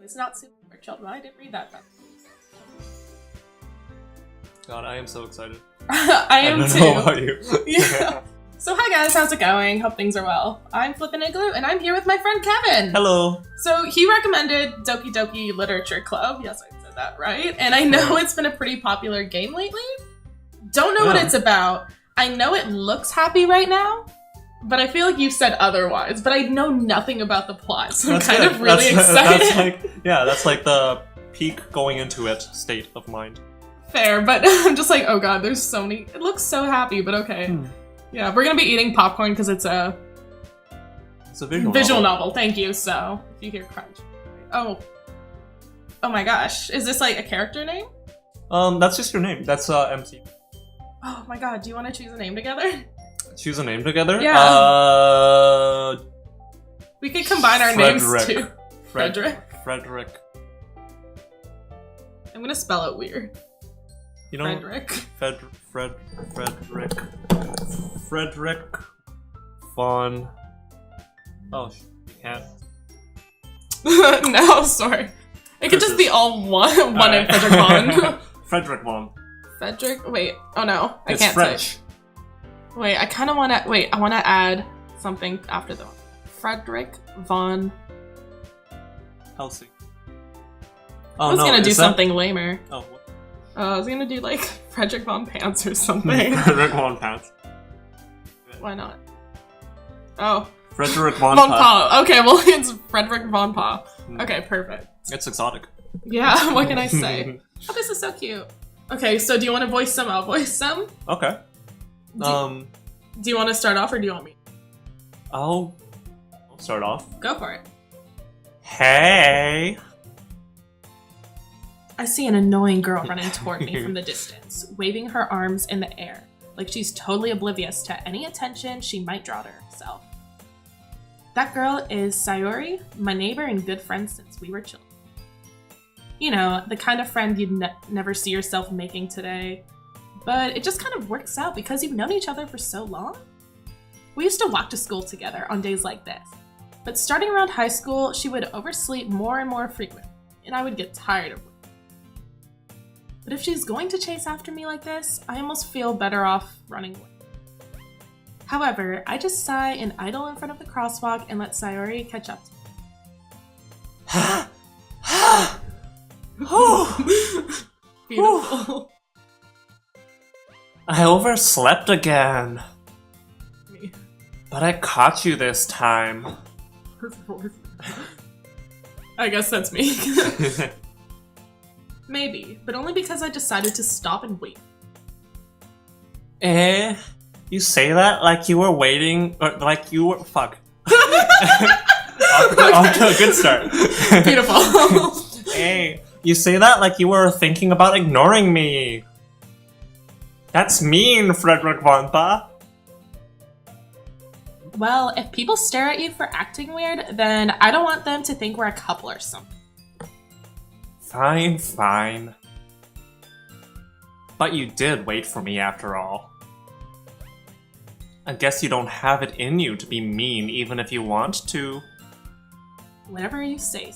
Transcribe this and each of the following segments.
It's not super for children. I didn't read that. God, I am so excited. I am too. I don't know about you. Yeah. So hi guys, how's it going? Hope things are well. I'm flipanigloo, and I'm here with my friend Kevin. Hello. So he recommended Doki Doki Literature Club. Yes, I said that right. And I know it's been a pretty popular game lately. Don't know what it's about. I know it looks happy right now, but I feel like you've said otherwise. But I know nothing about the plot, so I'm kind of really excited. That's like the peak going into it state of mind. Fair, but I'm just like, oh god, there's so many. It looks so happy, but okay. Yeah, we're gonna be eating popcorn because it's a visual novel. Thank you. So if you hear crunch, oh my gosh, is this like a character name? That's just your name. That's MC. Oh my god, do you want to choose a name together? Choose a name together? Yeah. We could combine our names too. Frederick. I'm gonna spell it weird. You know, Frederick. Frederick. Von. Oh, you can't. No, sorry. It could just be all one in Frederick Von. Frederick Von. Frederick? Wait. Oh no. I It's can't French. say. Wait, I kind of want to. Wait, I want to add something after the one. Frederick Von. Helsing. I was gonna do something lamer. Oh, what? I was gonna do like Frederick Von Pants or something. Frederick Von Pants. Why not? Oh. Frederick Von Pa. Okay, well it's Frederick Von Pa. Okay, perfect. It's exotic. Yeah, what can I say? Oh, this is so cute. Okay, so do you want to voice some? I'll voice some. Okay. Do you want to start off or do you want me? I'll start off. Go for it. Hey. I see an annoying girl running toward me from the distance, waving her arms in the air, like she's totally oblivious to any attention she might draw to herself. That girl is Sayori, my neighbor and good friend since we were children. You know, the kind of friend you'd never see yourself making today, but it just kind of works out because you've known each other for so long. We used to walk to school together on days like this, but starting around high school, she would oversleep more and more frequently, and I would get tired of her. But if she's going to chase after me like this, I almost feel better off running away. However, I just sigh and idle in front of the crosswalk and let Sayori catch up to me. Beautiful. I overslept again. But I caught you this time. I guess that's me. Maybe, but only because I decided to stop and wait. You say that like you were waiting, or like you were. Fuck. Off to a good start. Beautiful. Hey, you say that like you were thinking about ignoring me. That's mean, Fredrikvonpa. Well, if people stare at you for acting weird, then I don't want them to think we're a couple or something. Fine. But you did wait for me after all. I guess you don't have it in you to be mean even if you want to. Whatever you say.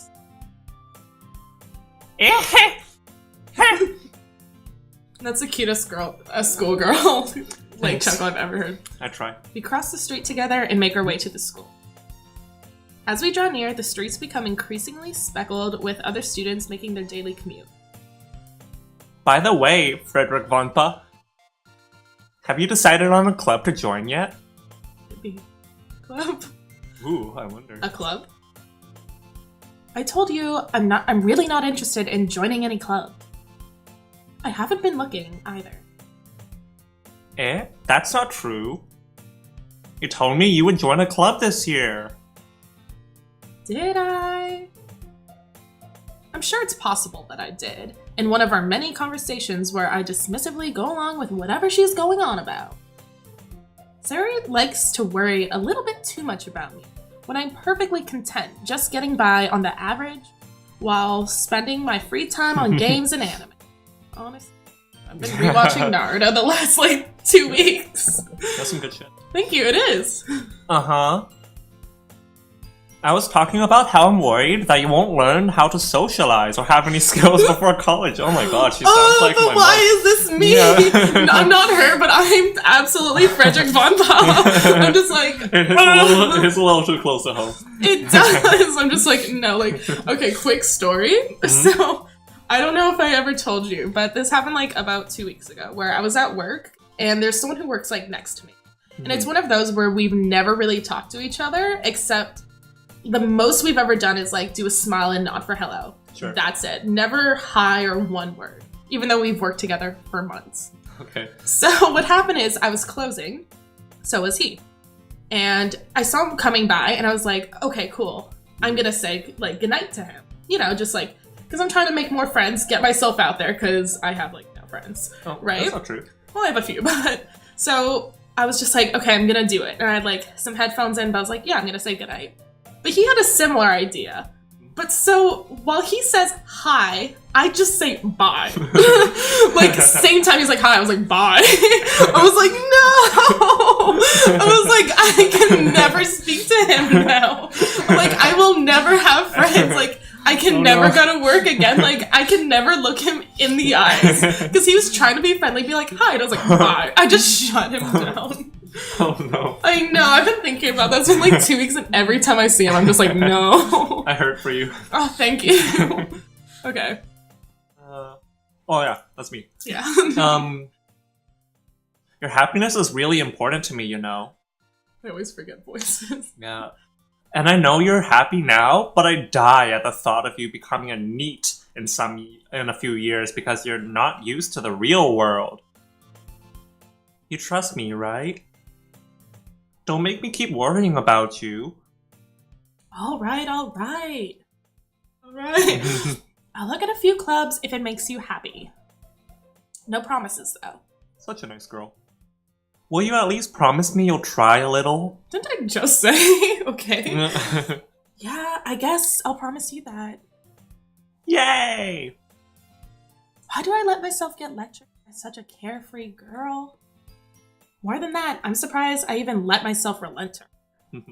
That's the cutest schoolgirl like chuckle I've ever heard. I try. We cross the street together and make our way to the school. As we draw near, the streets become increasingly speckled with other students making their daily commute. By the way, Fredrikvonpa, have you decided on a club to join yet? Club? Ooh, I wonder. A club? I told you I'm really not interested in joining any club. I haven't been looking either. That's not true. You told me you would join a club this year. Did I? I'm sure it's possible that I did, in one of our many conversations where I dismissively go along with whatever she's going on about. Sayori likes to worry a little bit too much about me, when I'm perfectly content just getting by on the average while spending my free time on games and anime. Honestly, I've been rewatching Naruto the last, 2 weeks. That's some good shit. Thank you, it is. Uh-huh. I was talking about how I'm worried that you won't learn how to socialize or have any skills before college. Oh my god, she sounds like but my why mom. is this me? Yeah. No, I'm not her, but I'm absolutely Fredrikvonpa. I'm just like... It's a little too close to home. It does. I'm just like, no, like... Okay, quick story. Mm-hmm. So, I don't know if I ever told you, but this happened like about 2 weeks ago, where I was at work, and there's someone who works like next to me. And it's one of those where we've never really talked to each other, except... The most we've ever done is like do a smile and nod for hello. Sure. That's it. Never hi or one word, even though we've worked together for months. Okay. So what happened is I was closing, so was he. And I saw him coming by and I was like, okay, cool. I'm gonna say like goodnight to him. You know, just like, because I'm trying to make more friends, get myself out there because I have like no friends, right? That's not true. Well, I have a few, but so I was just like, okay, I'm gonna do it. And I had like some headphones in, but I was like, yeah, I'm gonna say goodnight. But he had a similar idea. But so, while he says hi, I just say bye. Like, same time he's like hi, I was like, bye. I was like, no! I was like, I can never speak to him now. Like, I will never have friends. Like, I can never go to work again. Like, I can never look him in the eyes. Because he was trying to be friendly, be like, hi. And I was like, bye. I just shut him down. Oh no. I know, I've been thinking about that. It's been like 2 weeks and every time I see him, I'm just like, no. I hurt for you. Oh, thank you. Okay. Oh yeah, that's me. Yeah. Your happiness is really important to me, you know. I always forget voices. Yeah. And I know you're happy now, but I die at the thought of you becoming a NEET in a few years because you're not used to the real world. You trust me, right? Don't make me keep worrying about you. All right. All right. I'll look at a few clubs if it makes you happy. No promises, though. Such a nice girl. Will you at least promise me you'll try a little? Didn't I just say? Okay. Yeah, I guess I'll promise you that. Yay! Why do I let myself get lectured by such a carefree girl? More than that, I'm surprised I even let myself relent her.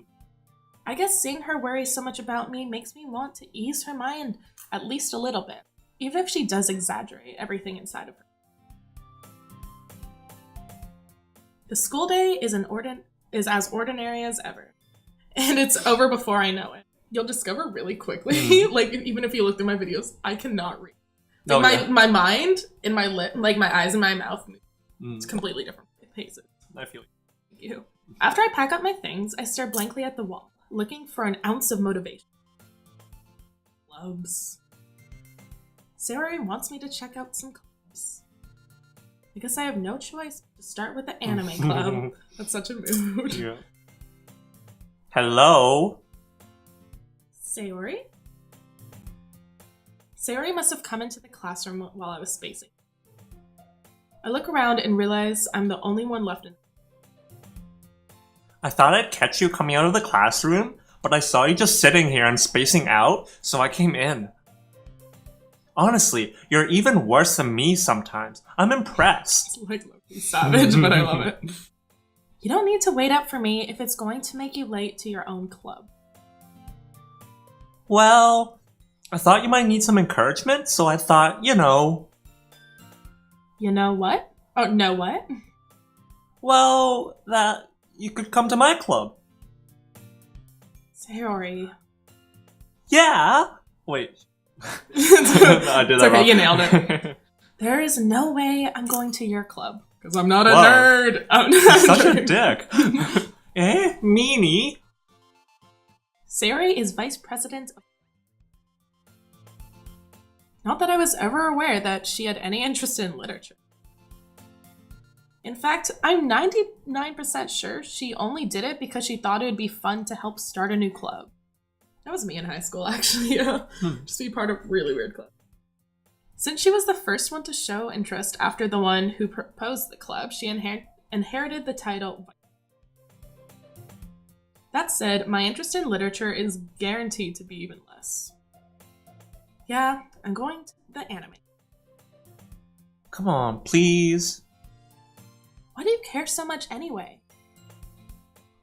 I guess seeing her worry so much about me makes me want to ease her mind at least a little bit, even if she does exaggerate everything inside of her. The school day is as ordinary as ever, and it's over before I know it. You'll discover really quickly, like even if you look through my videos, I cannot read. Like, my mind and my lip, like my eyes and my mouth, it's completely different paces. I feel Thank you. After I pack up my things, I stare blankly at the wall, looking for an ounce of motivation. Clubs. Sayori wants me to check out some clubs. I guess I have no choice to start with the anime club. That's such a mood. Yeah. Hello? Sayori? Sayori must have come into the classroom while I was spacing. I look around and realize I'm the only one left in. I thought I'd catch you coming out of the classroom, but I saw you just sitting here and spacing out, so I came in. Honestly, you're even worse than me sometimes. I'm impressed. It's like low-key savage, but I love it. You don't need to wait up for me if it's going to make you late to your own club. Well, I thought you might need some encouragement, so I thought, you know... You know what? Oh, no what? Well, that you could come to my club. Sayori. Yeah! Wait. I did It's that okay, wrong. you nailed it. There is no way I'm going to your club. Because I'm not a nerd. You're such a dick. Eh? Meanie? Sayori is vice president of... Not that I was ever aware that she had any interest in literature. In fact, I'm 99% sure she only did it because she thought it would be fun to help start a new club. That was me in high school, actually. Just be part of a really weird club. Since she was the first one to show interest after the one who proposed the club, she inherited the title. That said, my interest in literature is guaranteed to be even less. Yeah, I'm going to the anime. Come on, please. Why do you care so much anyway?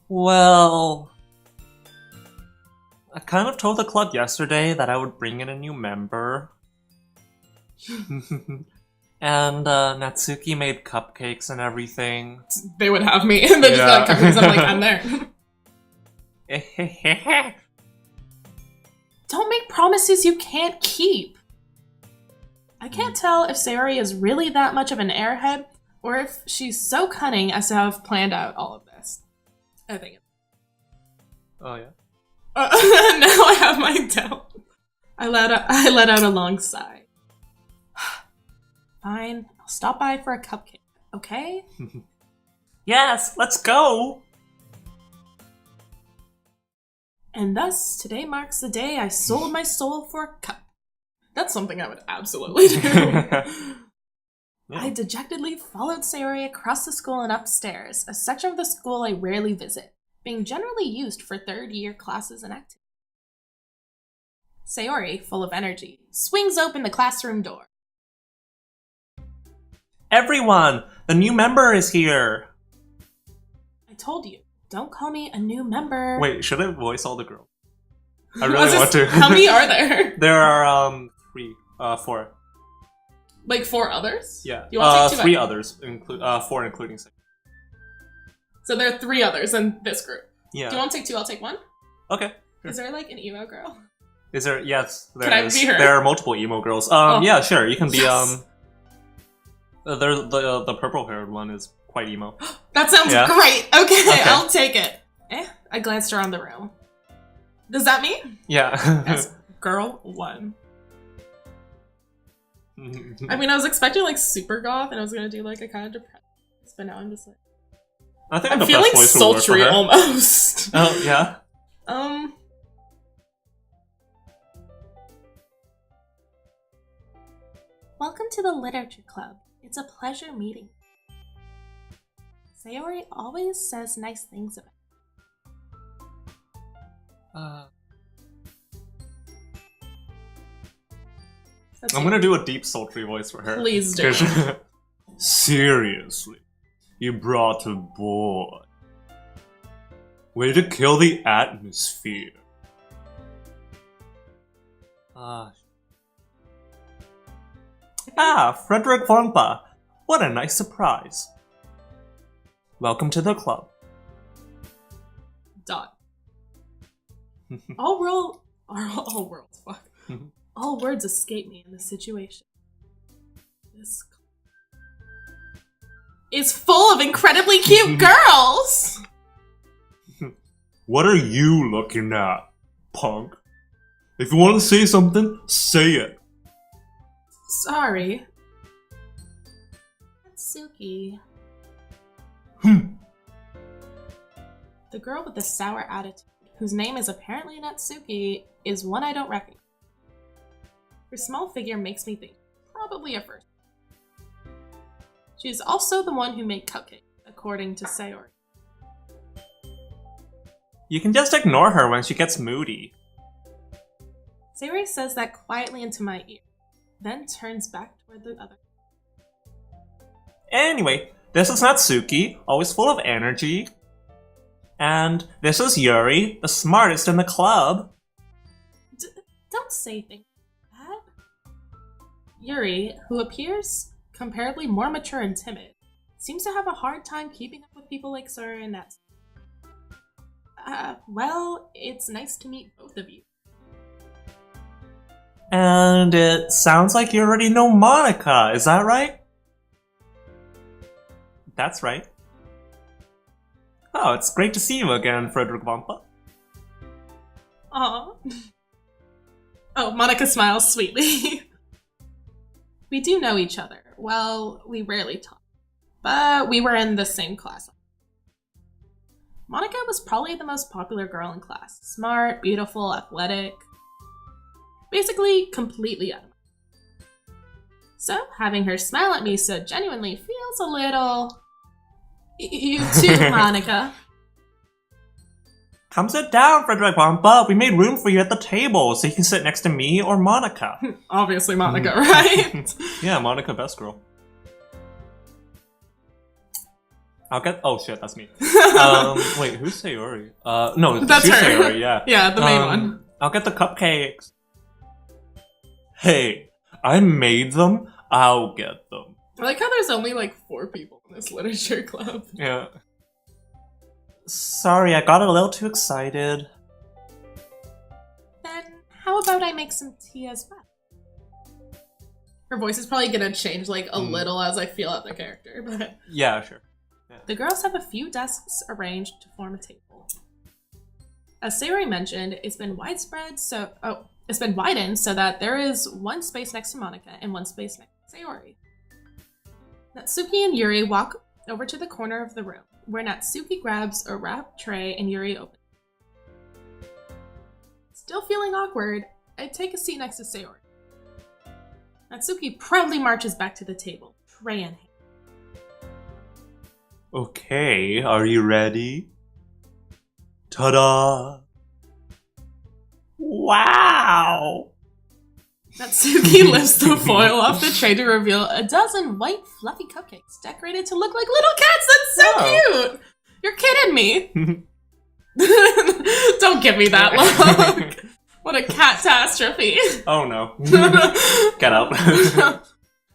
Well... I kind of told the club yesterday that I would bring in a new member. And Natsuki made cupcakes and everything. They would have me, and they're just like cupcakes. I'm like, I'm there. Don't make promises you can't keep. I can't tell if Sayori is really that much of an airhead, or if she's so cunning as to have planned out all of this. I think it's... Oh, yeah? Now I have my doubt. I let out a long sigh. Fine, I'll stop by for a cupcake, okay? Yes, let's go! And thus, today marks the day I sold my soul for a cup. That's something I would absolutely do. Yeah. I dejectedly followed Sayori across the school and upstairs, a section of the school I rarely visit, being generally used for third-year classes and activities. Sayori, full of energy, swings open the classroom door. Everyone, the new member is here! I told you, don't call me a new member. Wait, should I voice all the girls? I really want to. How many are there? There are, 4. Like 4 others? Yeah. You want to take 2? 3 others, 4 including 6. So there are 3 others in this group. Yeah. Do you want to take 2? I'll take 1. Okay. Sure. Is there like an emo girl? Is there? Yes, there Can is. I be her? There are multiple emo girls. Oh. Yeah, sure. You can be Yes. the purple haired one is quite emo. That sounds Yeah. great. Okay, I'll take it. I glanced around the room. Does that mean? Yeah. Yes, girl 1. I mean, I was expecting like super goth, and I was gonna do like a kind of depressed, but now I'm just like, I think I'm the feeling best voice will work for sultry her. almost. Oh yeah. Welcome to the Literature Club. It's a pleasure meeting. Sayori always says nice things about That's I'm you. gonna do a deep sultry voice for her. Please do. Seriously, you brought a boy. Way to kill the atmosphere. Fredrikvonpa. What a nice surprise. Welcome to the club. Dot. All worlds, fuck. All words escape me in this situation. This is full of incredibly cute girls! What are you looking at, punk? If you want to say something, say it. Sorry. Natsuki. The girl with the sour attitude, whose name is apparently Natsuki, is one I don't recognize. Her small figure makes me think, probably a first. She is also the one who made cupcakes, according to Sayori. You can just ignore her when she gets moody. Sayori says that quietly into my ear, then turns back toward the other. Anyway, this is Natsuki, always full of energy. And this is Yuri, the smartest in the club. Don't say things like that. Yuri, who appears comparably more mature and timid, seems to have a hard time keeping up with people like Sora and Natsuki. Well, it's nice to meet both of you. And it sounds like you already know Monica, is that right? That's right. Oh, it's great to see you again, Fredrikvonpa. Aww. Oh, Monica smiles sweetly. We do know each other. Well, we rarely talk, but we were in the same class. Monica was probably the most popular girl in class. Smart, beautiful, athletic. Basically, completely out of my league. So, having her smile at me so genuinely feels a little... You too, Monica. Come sit down, Fredrikvonpa. We made room for you at the table, so you can sit next to me or Monica. Obviously Monica, right? Yeah, Monica, best girl. I'll get. Oh shit, that's me. Wait, who's Sayori? No, That's she's her. Sayori. Yeah, Yeah, the main one. I'll get the cupcakes. Hey, I made them. I'll get them. I like how there's only like 4 people in this literature club. Yeah. Sorry, I got a little too excited. Then how about I make some tea as well? Her voice is probably gonna change like a little as I feel out the character, but Yeah, sure. Yeah. the girls have a few desks arranged to form a table. As Sayori mentioned, it's been widened so that there is one space next to Monica and one space next to Sayori. Natsuki and Yuri walk over to the corner of the room, where Natsuki grabs a wrapped tray and Yuri opens it. Still feeling awkward, I take a seat next to Sayori. Natsuki proudly marches back to the table, tray in hand. Okay, are you ready? Ta-da! Wow! Natsuki lifts the foil off the tray to reveal a dozen white, fluffy cupcakes decorated to look like little cats. That's so cute! You're kidding me! Don't give me that look! What a catastrophe! Oh no. Get out.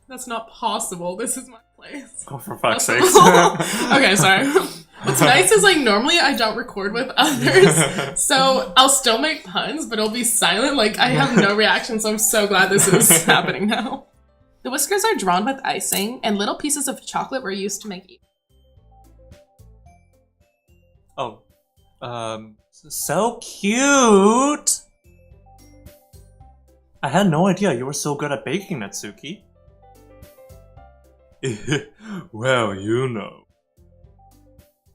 That's not possible. This is my place. Oh, for fuck's sake. Okay, sorry. What's nice is, like, normally I don't record with others, so I'll still make puns, but it'll be silent. Like, I have no reaction, so I'm so glad this is happening now. The whiskers are drawn with icing, and little pieces of chocolate were used to make Oh. So cute! I had no idea you were so good at baking, Natsuki. Well, you know.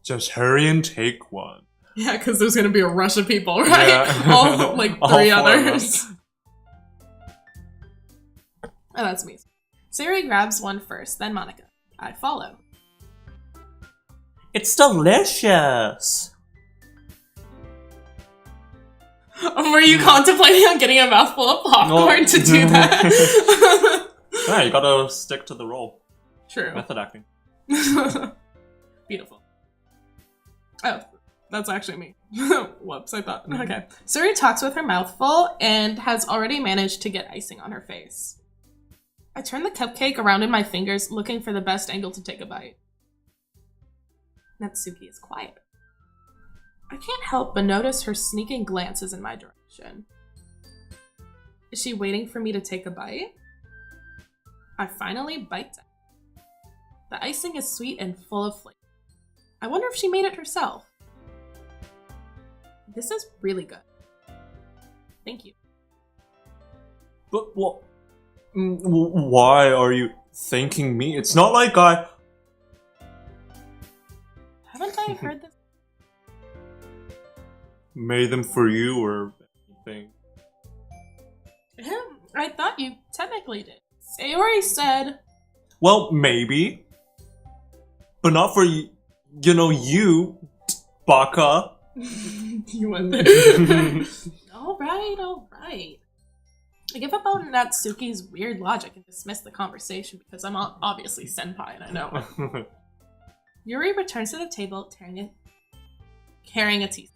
Just hurry and take one. Yeah, because there's gonna be a rush of people, right? Yeah. All, like, All 3 4 of others. Oh, that's me. Sayori grabs one first, then Monica. I follow. It's delicious! Were you contemplating on getting a mouthful of popcorn to do that? Yeah, you gotta stick to the role. True. Method acting. Beautiful. Oh, that's actually me. Whoops, I thought. Okay. Suri talks with her mouth full and has already managed to get icing on her face. I turn the cupcake around in my fingers, looking for the best angle to take a bite. Natsuki is quiet. I can't help but notice her sneaking glances in my direction. Is she waiting for me to take a bite? I finally bite down. The icing is sweet and full of flavor. I wonder if she made it herself. This is really good. Thank you. But what? Why are you thanking me? It's not like I... Haven't I heard this? made them for you or anything. I thought you technically did. Sayori said... Well, maybe. But not for you, you, baka. You went there. Alright. I give up on Natsuki's weird logic and dismiss the conversation because I'm obviously senpai and I know. Yuri returns to the table carrying a teaspoon.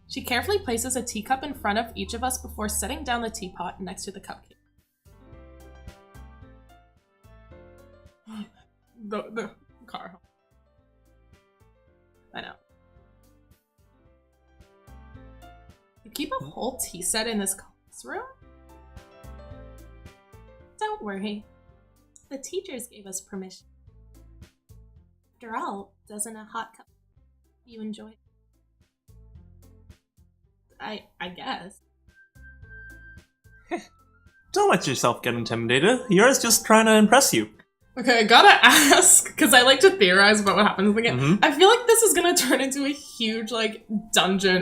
She carefully places a teacup in front of each of us before setting down the teapot next to the cupcake. The car. I know. You keep a whole tea set in this classroom? Don't worry. The teachers gave us permission. After all, doesn't a hot cup you enjoy? I guess. Don't let yourself get intimidated. Yuri's just trying to impress you. Okay, I gotta ask, because I like to theorize about what happens in the game. Mm-hmm. I feel like this is gonna turn into a huge,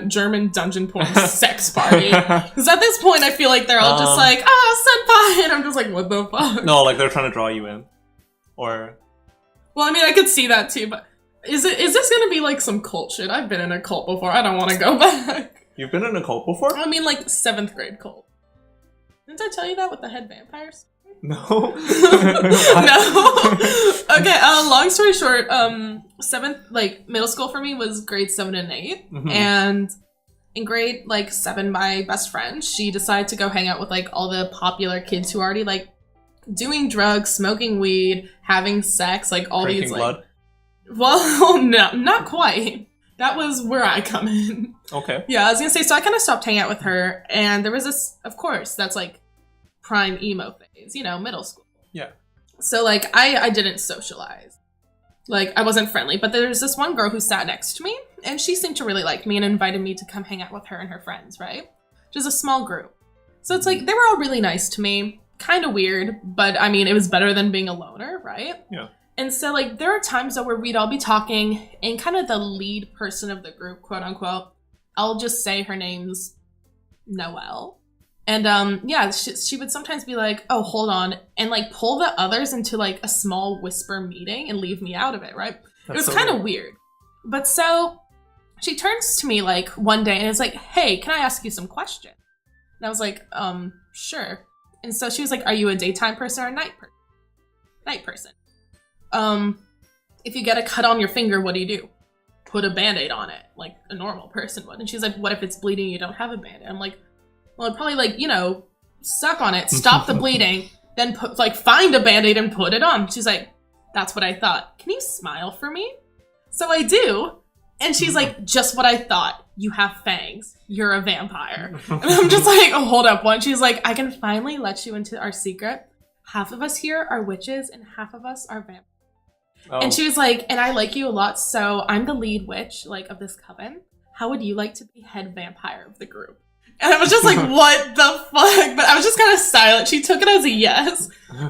German dungeon porn sex party. Because at this point, I feel like they're all just like, senpai! And I'm just like, what the fuck? No, like they're trying to draw you in. Or... Well, I mean, I could see that too, but is this gonna be like some cult shit? I've been in a cult before, I don't want to go back. You've been in a cult before? I mean, like, 7th grade cult. Didn't I tell you that with the head vampires? No. No. Okay, long story short, middle school for me was grade 7 and 8. Mhm. And in grade, 7, my best friend, she decided to go hang out with, all the popular kids who are already, doing drugs, smoking weed, having sex, all Drinking these, blood? Well, no, not quite. That was where I come in. Okay. Yeah, I was gonna say, so I kind of stopped hanging out with her, and there was this, of course, that's, prime emo phase, middle school. Yeah. So, I didn't socialize. I wasn't friendly, but there's this one girl who sat next to me, and she seemed to really like me and invited me to come hang out with her and her friends, right? Just a small group. So it's they were all really nice to me. Kind of weird, but I mean, it was better than being a loner, right? Yeah. And so, there are times, though, where we'd all be talking, and kind of the lead person of the group, quote unquote, I'll just say her name's Noelle. And, yeah, she would sometimes be like, oh, hold on, and, pull the others into, a small whisper meeting and leave me out of it, right? It was kind of weird. But so, she turns to me, one day, and is like, hey, can I ask you some questions? And I was like, sure. And so she was like, are you a daytime person or a night person? Night person. If you get a cut on your finger, what do? Put a Band-Aid on it, like a normal person would. And she's like, what if it's bleeding and you don't have a Band-Aid? I'm like, well, I'd probably, suck on it, stop the bleeding, then find a Band-Aid and put it on. She's like, that's what I thought. Can you smile for me? So I do. And she's like, just what I thought. You have fangs. You're a vampire. And I'm just like, oh, hold up. One, she's like, I can finally let you into our secret. Half of us here are witches and half of us are vampires. Oh. And she was like, and I like you a lot, so I'm the lead witch, of this coven. How would you like to be head vampire of the group? And I was just like, what the fuck? But I was just kind of silent. She took it as a yes.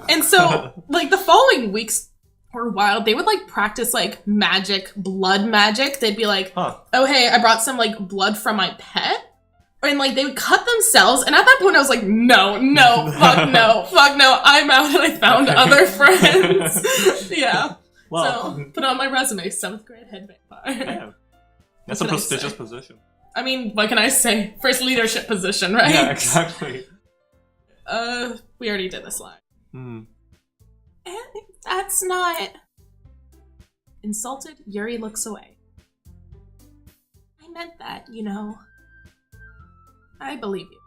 And so, the following weeks were wild. They would, practice, magic, blood magic. They'd be like, oh, hey, I brought some, blood from my pet. And, they would cut themselves. And at that point, I was like, no, fuck no. I'm out and I found other friends. Yeah. Well, so, put on my resume, 7th grade head vampire. Yeah. That's a prestigious position. I mean, what can I say? First leadership position, right? Yeah, exactly. We already did this line. And that's not... Insulted, Yuri looks away. I meant that, I believe you.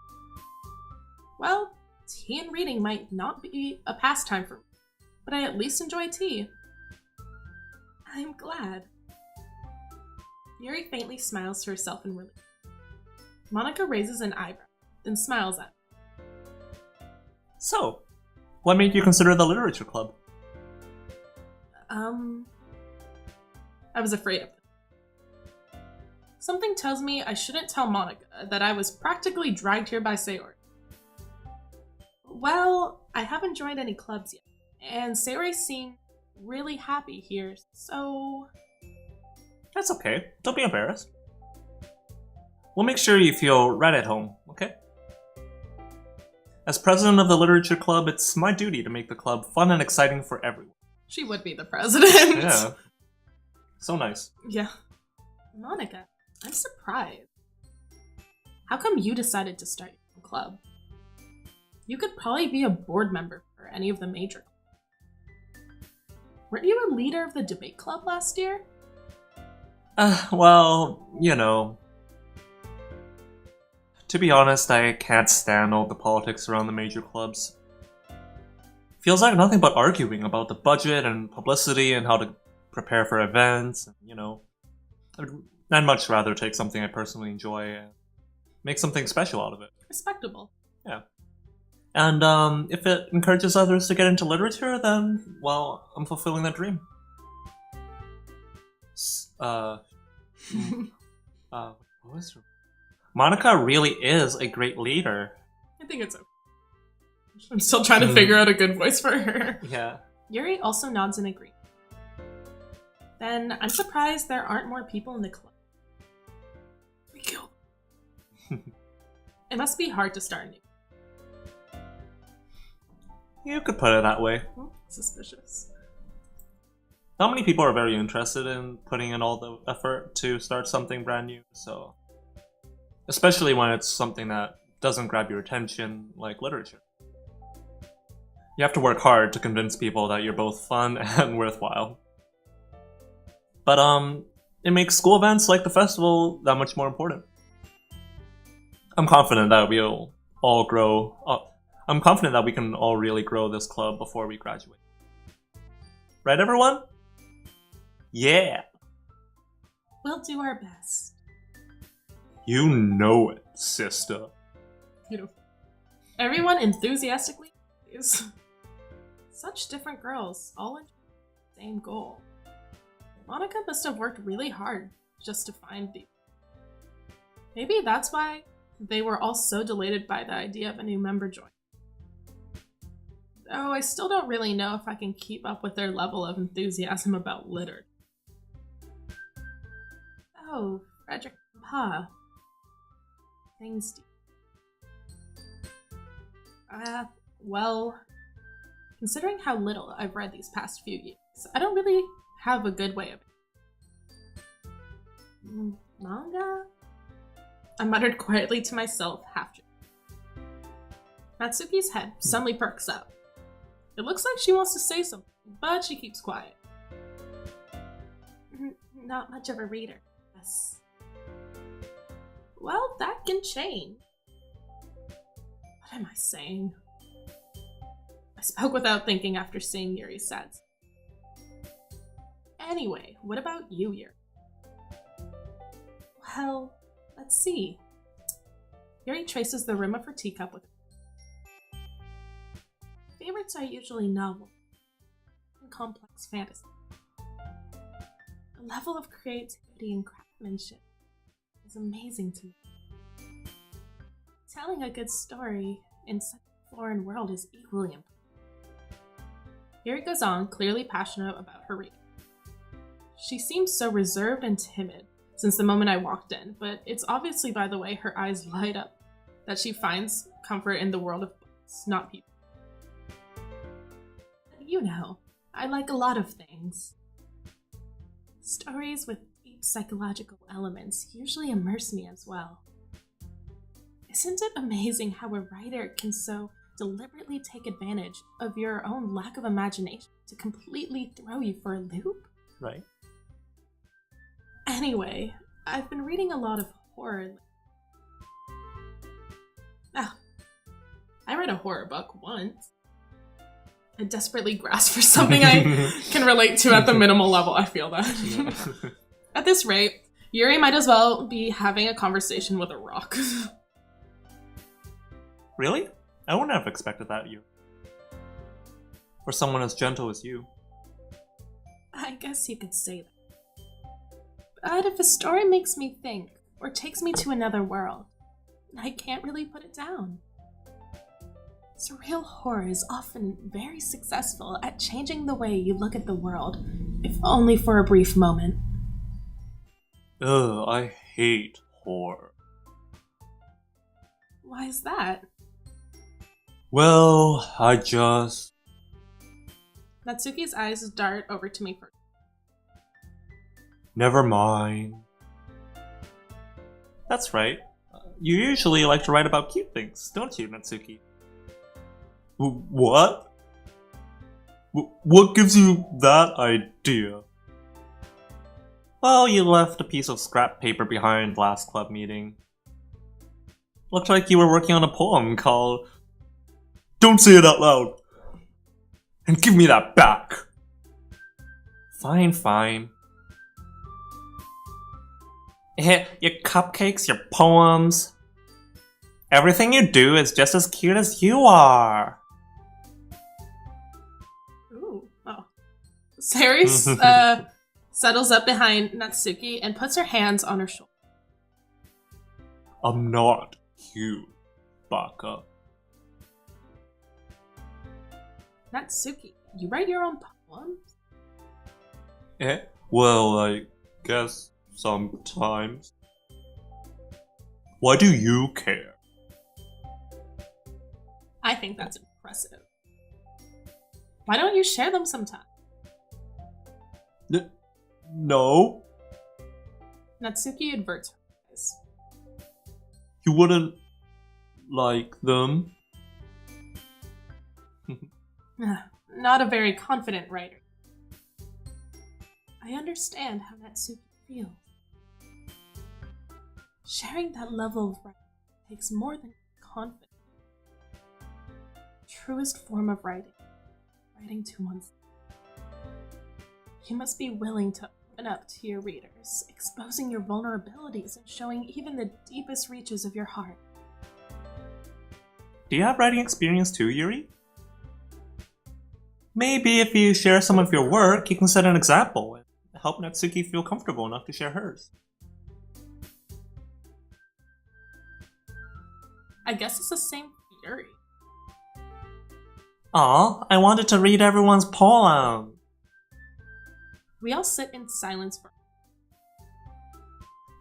Well, tea and reading might not be a pastime for me, but I at least enjoy tea. I'm glad. Yuri faintly smiles to herself in relief. Monica raises an eyebrow, then smiles at me. So, what made you consider the literature club? I was afraid of it. Something tells me I shouldn't tell Monica that I was practically dragged here by Sayori. Well, I haven't joined any clubs yet, and Sayori seemed really happy here, so... That's okay. Don't be embarrassed. We'll make sure you feel right at home, okay? As president of the literature club, it's my duty to make the club fun and exciting for everyone. She would be the president. Yeah. So nice. Yeah. Monica, I'm surprised. How come you decided to start your own club? You could probably be a board member for any of the major clubs. Weren't you a leader of the debate club last year? Well, To be honest, I can't stand all the politics around the major clubs. Feels like nothing but arguing about the budget and publicity and how to prepare for events, and, I'd much rather take something I personally enjoy and make something special out of it. Respectable. Yeah. And if it encourages others to get into literature, then, well, I'm fulfilling that dream. What was her? Monica really is a great leader. I think it's okay. I'm still trying to figure out a good voice for her. Yeah. Yuri also nods in agreement. Then I'm surprised there aren't more people in the club. We killed them. It must be hard to start new. You could put it that way. Suspicious. Not many people are very interested in putting in all the effort to start something brand new, so... Especially when it's something that doesn't grab your attention, like literature. You have to work hard to convince people that you're both fun and worthwhile. But it makes school events like the festival that much more important. I'm confident that we'll all grow up. I'm confident that we can all really grow this club before we graduate. Right, everyone? Yeah! We'll do our best. You know it, sister. Beautiful. Everyone enthusiastically is such different girls, all in the same goal. Monica must have worked really hard just to find these. Maybe that's why they were all so delighted by the idea of a new member joining. Though I still don't really know if I can keep up with their level of enthusiasm about litter. Oh, Fredrikvonpa. Things do. Well, considering how little I've read these past few years, I don't really have a good way of it. Manga? I muttered quietly to myself, half joking. Natsuki's head suddenly perks up. It looks like she wants to say something, but she keeps quiet. Not much of a reader, yes. Well, that can change. What am I saying? I spoke without thinking after seeing Yuri's sad. Anyway, what about you, Yuri? Well, let's see. Yuri traces the rim of her teacup with favorites are usually novel and complex fantasy. The level of creativity and craftsmanship is amazing to me. Telling a good story in such a foreign world is equally important. Yuri goes on, clearly passionate about her reading. She seems so reserved and timid since the moment I walked in, but it's obviously by the way her eyes light up that she finds comfort in the world of books, not people. You know, I like a lot of things. Stories with deep psychological elements usually immerse me as well. Isn't it amazing how a writer can so deliberately take advantage of your own lack of imagination to completely throw you for a loop? Right. Anyway, I've been reading a lot of horror. I read a horror book once. I desperately grasp for something I can relate to at the minimal level, I feel that. At this rate, Yuri might as well be having a conversation with a rock. Really? I wouldn't have expected that, you. For someone as gentle as you. I guess you could say that. But if a story makes me think, or takes me to another world, I can't really put it down. Surreal horror is often very successful at changing the way you look at the world, if only for a brief moment. Ugh, I hate horror. Why is that? Well, I just... Natsuki's eyes dart over to me first. Never mind. That's right. You usually like to write about cute things, don't you, Natsuki? What? What gives you that idea? Well, you left a piece of scrap paper behind last club meeting. Looked like you were working on a poem called... Don't say it out loud! And give me that back! Fine, fine. Your cupcakes, your poems... Everything you do is just as cute as you are! Sayori settles up behind Natsuki and puts her hands on her shoulder. I'm not cute, Baka. Natsuki, you write your own poems? Well, I guess sometimes. Why do you care? I think that's impressive. Why don't you share them sometime? No. Natsuki averts her eyes. You wouldn't like them? Not a very confident writer. I understand how Natsuki feels. Sharing that level of writing takes more than confidence. Truest form of writing to oneself. You must be willing to open up to your readers, exposing your vulnerabilities and showing even the deepest reaches of your heart. Do you have writing experience too, Yuri? Maybe if you share some of your work, you can set an example and help Natsuki feel comfortable enough to share hers. I guess it's the same for Yuri. Aw, I wanted to read everyone's poem. We all sit in silence for.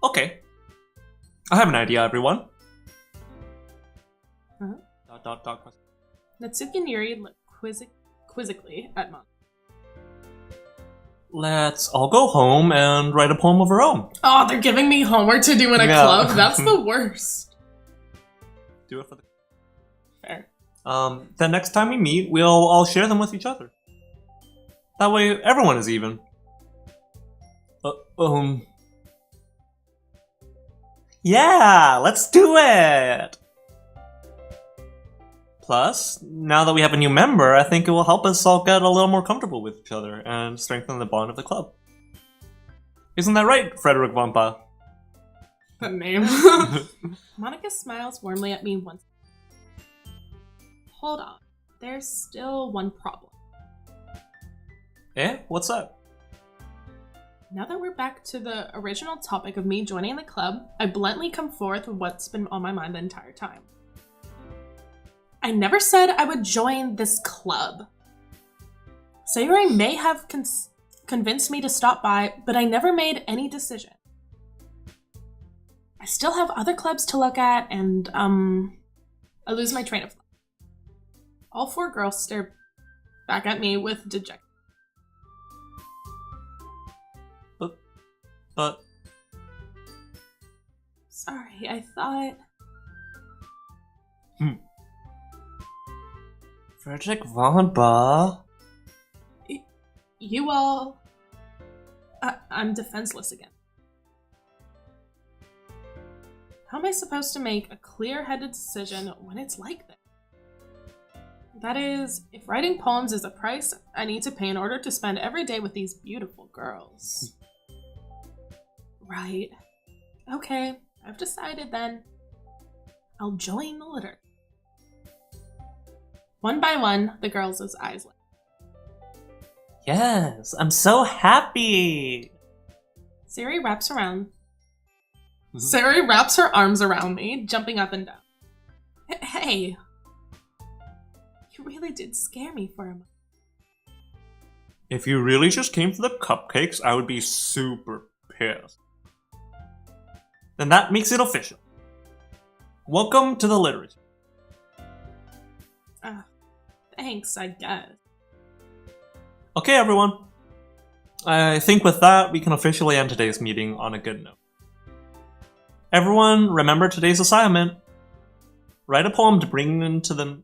Okay. I have an idea, everyone. Huh? ... Natsuki and Yuri look quizzically at Mom. Let's all go home and write a poem of our own. Oh, they're giving me homework to do in a club? That's the worst. Do it for the... Fair. Then next time we meet, we'll all share them with each other. That way, everyone is even. Yeah, let's do it! Plus, now that we have a new member, I think it will help us all get a little more comfortable with each other and strengthen the bond of the club. Isn't that right, Fredrikvonpa? That name. Monica smiles warmly at me once. Hold on, there's still one problem. Eh? What's that? Now that we're back to the original topic of me joining the club, I bluntly come forth with what's been on my mind the entire time. I never said I would join this club. Sayori may have convinced me to stop by, but I never made any decision. I still have other clubs to look at, and, I lose my train of thought. All four girls stare back at me with dejection. But... Sorry, I thought... Fredrikvonpa. You all... I'm defenseless again. How am I supposed to make a clear-headed decision when it's like this? That is, if writing poems is a price I need to pay in order to spend every day with these beautiful girls. Right. Okay, I've decided then. I'll join the litter. One by one, the girls' eyes lit. Yes, I'm so happy! Sayori wraps her arms around me, jumping up and down. Hey! You really did scare me for a moment. If you really just came for the cupcakes, I would be super pissed. Then that makes it official. Welcome to the literature. Thanks, I guess. Okay, everyone. I think with that, we can officially end today's meeting on a good note. Everyone, remember today's assignment. Write a poem to bring to the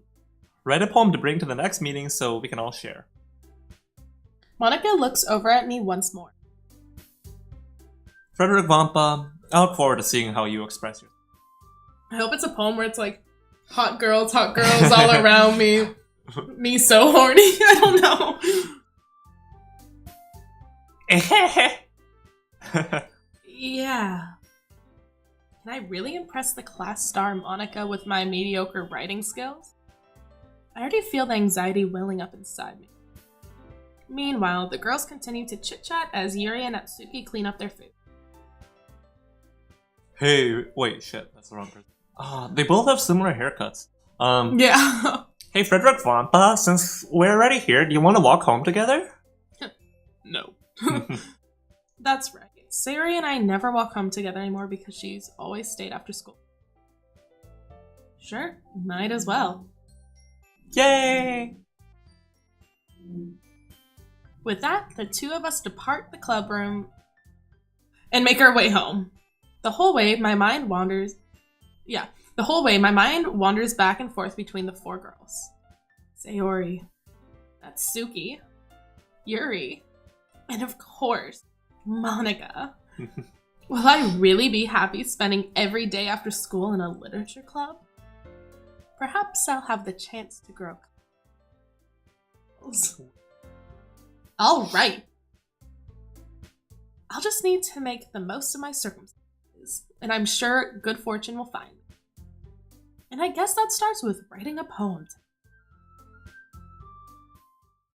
next meeting so we can all share. Monica looks over at me once more. Fredrikvonpa, I look forward to seeing how you express yourself. I hope it's a poem where it's like, hot girls all around me. Me so horny. I don't know. Yeah. Can I really impress the class star Monica with my mediocre writing skills? I already feel the anxiety welling up inside me. Meanwhile, the girls continue to chit-chat as Yuri and Natsuki clean up their food. Hey, wait, shit, that's the wrong person. They both have similar haircuts. Yeah. Hey, Fredrikvonpa, since we're already here, do you want to walk home together? No. That's right. Sayori and I never walk home together anymore because she's always stayed after school. Sure, might as well. Yay! With that, the two of us depart the club room and make our way home. The whole way, my mind wanders back and forth between the four girls. Sayori, That's Suki, Yuri, and of course, Monica. Will I really be happy spending every day after school in a literature club? Perhaps I'll have the chance to grow clothes. All right. I'll just need to make the most of my circumstances, and I'm sure good fortune will find me. And I guess that starts with writing a poem.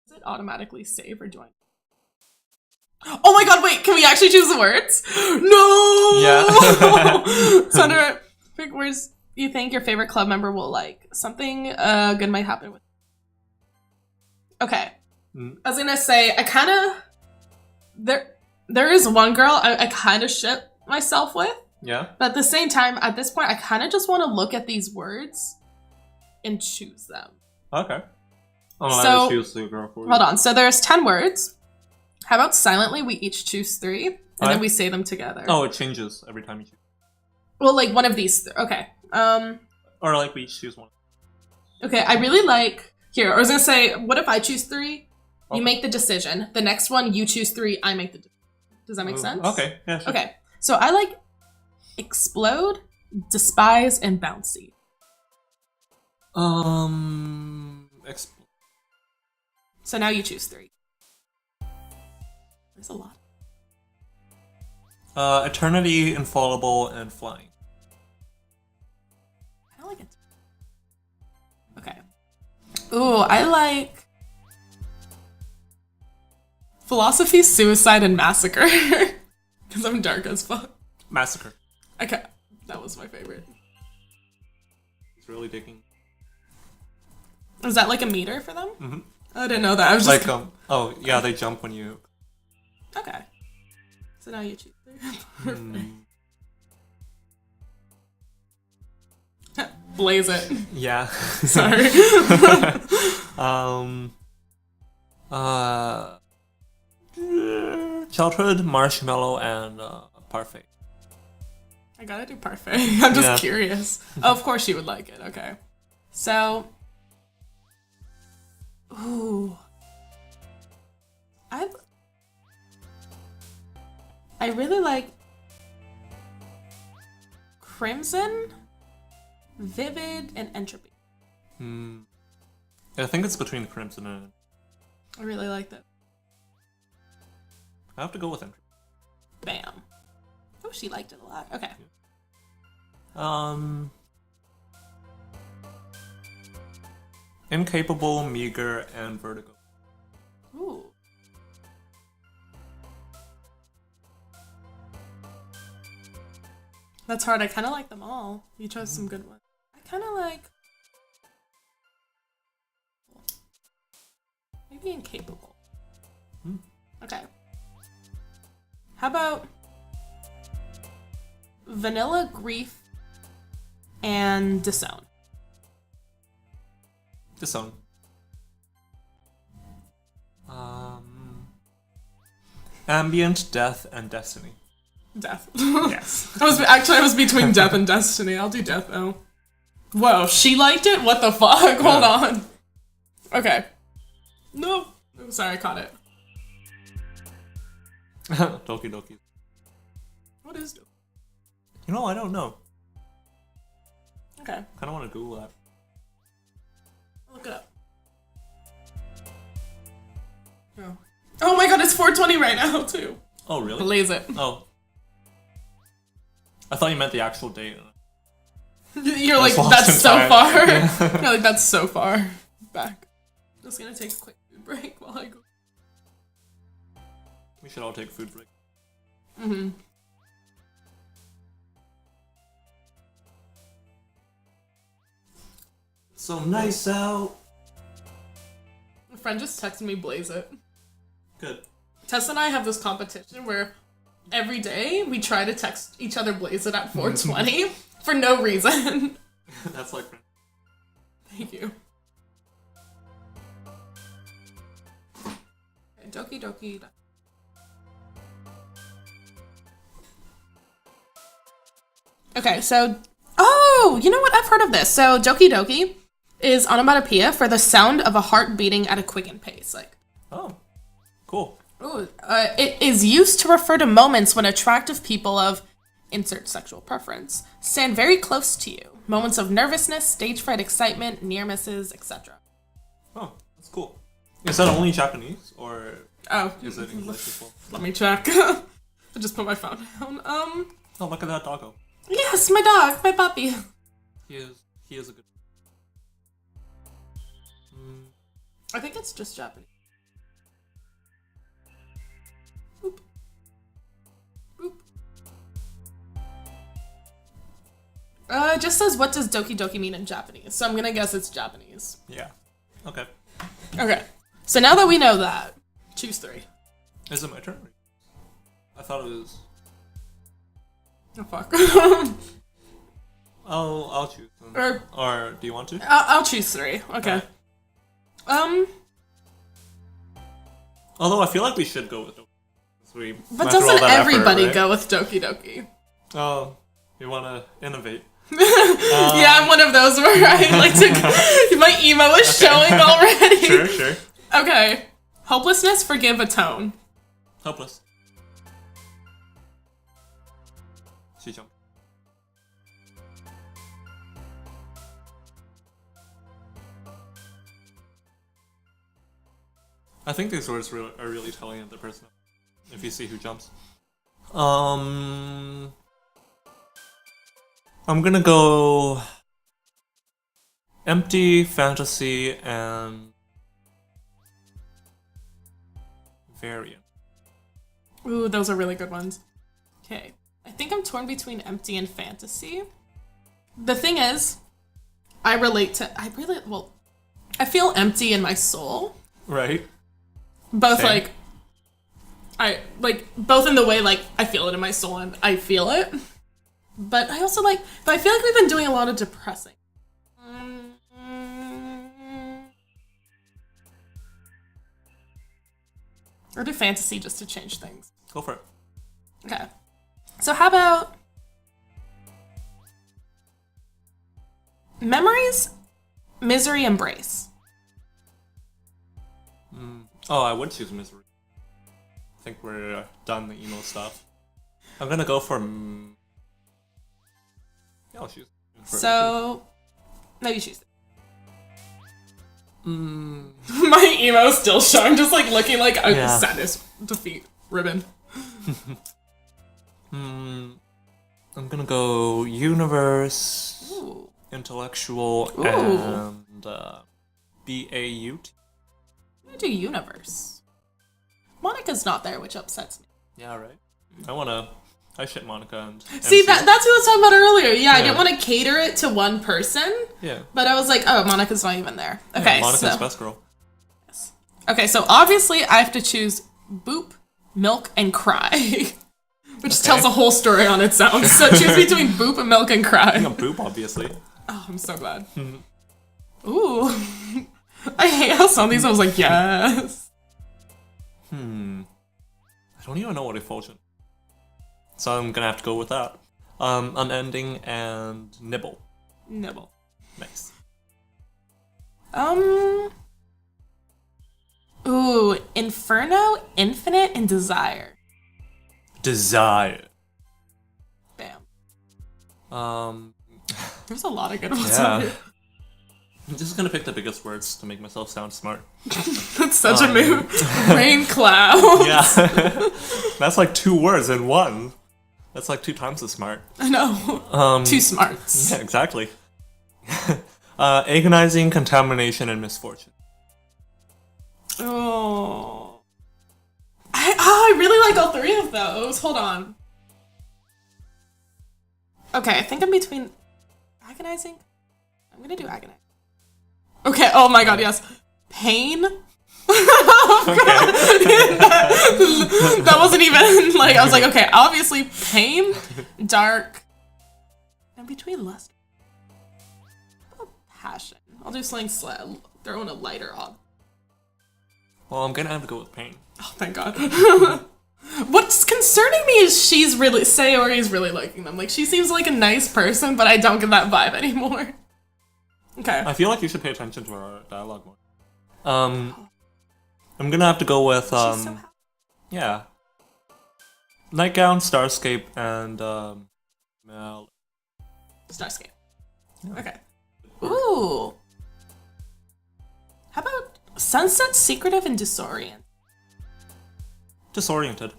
Does it automatically save or do I? Oh my god, wait, can we actually choose the words? No! Yeah. Sandra, pick words you think your favorite club member will like. Something good might happen with. Okay. I was gonna say, I kind of... There is one girl I kind of ship myself with. Yeah. But at the same time, at this point, I kind of just want to look at these words and choose them. Okay. So, choose the girl for you. Hold on. So there's 10 words. How about silently we each choose 3, and then we say them together? Oh, it changes every time you choose. Well, like one of these. Okay. Or like we each choose one. Okay, I really like... Here, I was going to say, what if I choose 3? Okay. You make the decision. The next one, you choose 3, I make the decision. Does that make sense? Okay, yeah, sure. Okay, so I like explode, despise, and bouncy. So now you choose 3. There's a lot. Eternity, infallible, and flying. I don't like it. Okay. Ooh, I like philosophy, suicide, and massacre. Because I'm dark as fuck. Massacre. Okay, that was my favorite. It's really digging. Is that like a meter for them? Mm-hmm. I didn't know that. I was just like oh yeah, they jump when you. Okay. So now you choose. Blaze it. Yeah. Sorry. Childhood, marshmallow, and parfait. I gotta do parfait. I'm just curious. Oh, of course you would like it. Okay. So. Ooh. I really like Crimson, Vivid, and Entropy. I think it's between Crimson and... I really like that. I have to go with Entropy. Bam. Oh, she liked it a lot. Okay. Incapable, Meager, and Vertigo. Ooh. That's hard. I kind of like them all. You chose some good ones. I kind of like... Maybe Incapable. Okay. How about Vanilla, Grief, and Disown? Disown. Ambient, Death, and Destiny. Death. Yes. I was between Death and Destiny. I'll do Death though. Whoa, she liked it? What the fuck? Hold on. Okay. No. Oh, sorry, I caught it. Doki Doki. What is Doki? You know, I don't know. Okay. I kind of want to Google that. I'll look it up. Oh. Oh my god, it's 4:20 right now, too. Oh, really? Blaze it. Oh. I thought you meant the actual date. You're like, that's so far. Yeah. You're like, that's so far back. Just gonna take a quick food break while I go. We should all take a food break. Mm-hmm. So nice out. A friend just texted me Blaze It. Good. Tess and I have this competition where every day we try to text each other Blaze It at 4:20 for no reason. That's like... Thank you. Okay, Doki Doki. Okay, so... Oh! You know what? I've heard of this. So, Doki Doki is onomatopoeia for the sound of a heart beating at a quickened pace. Like, Oh, cool. ooh, it is used to refer to moments when attractive people of insert sexual preference stand very close to you. Moments of nervousness, stage fright, excitement, near misses, etc. Oh, that's cool. Is that only Japanese, or Oh, is it English as well? let me check. I just put my phone down. Oh, look at that doggo. Yes, my dog, my puppy. He is a good. I think it's just Japanese. Boop. Boop. It just says, what does Doki Doki mean in Japanese? So I'm gonna guess it's Japanese. Yeah. Okay. Okay. So now that we know that, choose 3. Is it my turn? I thought it was. Oh, fuck. I'll choose. Or do you want to? I'll choose 3. Okay. Although I feel like we should go with Doki. But doesn't everybody go with Doki Doki? Oh, you want to innovate. Yeah, I'm one of those where I like to... My emo is showing already. Sure. Okay. Hopelessness, forgive, atone. Hopeless. She jumped. I think these words are really telling of the person. If you see who jumps. I'm gonna go empty, fantasy, and variant. Ooh, those are really good ones. Okay. I think I'm torn between empty and fantasy. The thing is, I feel empty in my soul. Right. Both Same. both in the way like I feel it in my soul and I feel it. But I also but I feel like we've been doing a lot of depressing. Or do fantasy just to change things. Go for it. Okay. So how about memories, misery, embrace? Oh, I would choose misery. I think we're done the emo stuff. I'm gonna go for. Yeah, I'll choose. So, no, you choose. My emo's still showing, just looking like a sadness, defeat, ribbon. I'm gonna go universe, Ooh. intellectual, Ooh. and BAUT. I'm gonna do universe. Monica's not there, which upsets me. Yeah, right. I ship Monica and See, MC. that's what I was talking about earlier. Yeah, I didn't want to cater it to one person. Yeah. But I was like, oh, Monica's not even there. Okay, Yeah, Monica's best girl. Okay, so obviously I have to choose boop, milk, and cry. Which tells a whole story on its own. So choose between boop, milk, and cry. Yeah, boop, obviously. Oh, I'm so glad. Ooh. I hate how some of these I was like, yes. I don't even know what effulgent. So I'm gonna have to go with that. Unending and nibble. Nibble. Nice. Ooh, Inferno, Infinite, and Desire. Desire. Bam. There's a lot of good ones. Yeah. I'm just gonna pick the biggest words to make myself sound smart. That's such a move. Rain clouds. Yeah. That's like 2 words in one. That's like 2 times as smart. I know. 2 smarts. Yeah, exactly. Agonizing, contamination, and misfortune. Oh. I really like all 3 of those. Hold on. Okay, I think I'm between agonizing. I'm gonna do agonizing. Okay, oh my god, yes. Pain. Oh god. That wasn't even I was like, okay, obviously pain, dark. I'm between lust. Passion. I'll do something throw in a lighter ob. Well, I'm gonna have to go with pain. Oh, thank god. What's concerning me is Sayori's really liking them. She seems like a nice person, but I don't get that vibe anymore. Okay. I feel like you should pay attention to our dialogue more. I'm gonna have to go with She's so happy. yeah, Nightgown, Starscape, and Mel. Starscape. Yeah. Okay. Ooh. How about Sunset, Secretive, and Disorient? Disoriented.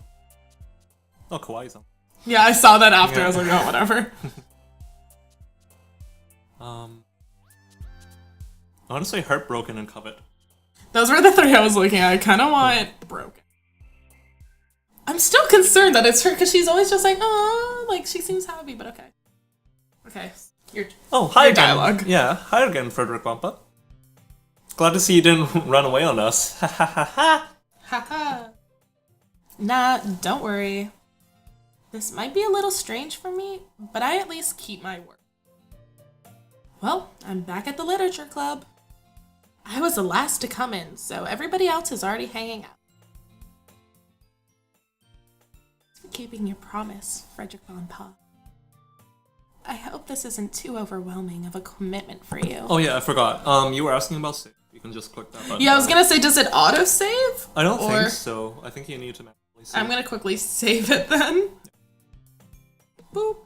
Oh, Kawaii-san. Yeah, I saw that after. Yeah. I was like, oh, whatever. I want to say Heartbroken and Covet. Those were the three I was looking at. I kind of want Broken. I'm still concerned that it's her because she's always just like, oh, like she seems happy, but okay. Okay. Oh, hi Your again. dialogue. Yeah, hi again, Fredrikvonpa. Glad to see you didn't run away on us. Ha ha ha ha. Haha. Nah, don't worry. This might be a little strange for me, but I at least keep my word. Well, I'm back at the literature club. I was the last to come in, so everybody else is already hanging out. Thanks for keeping your promise, Fredrikvonpa. I hope this isn't too overwhelming of a commitment for you. Oh yeah, I forgot. You were asking about save. You can just click that button. Yeah, I was gonna say, does it auto-save? I don't think so. I think you need to manually save. I'm gonna quickly save it then. Boop.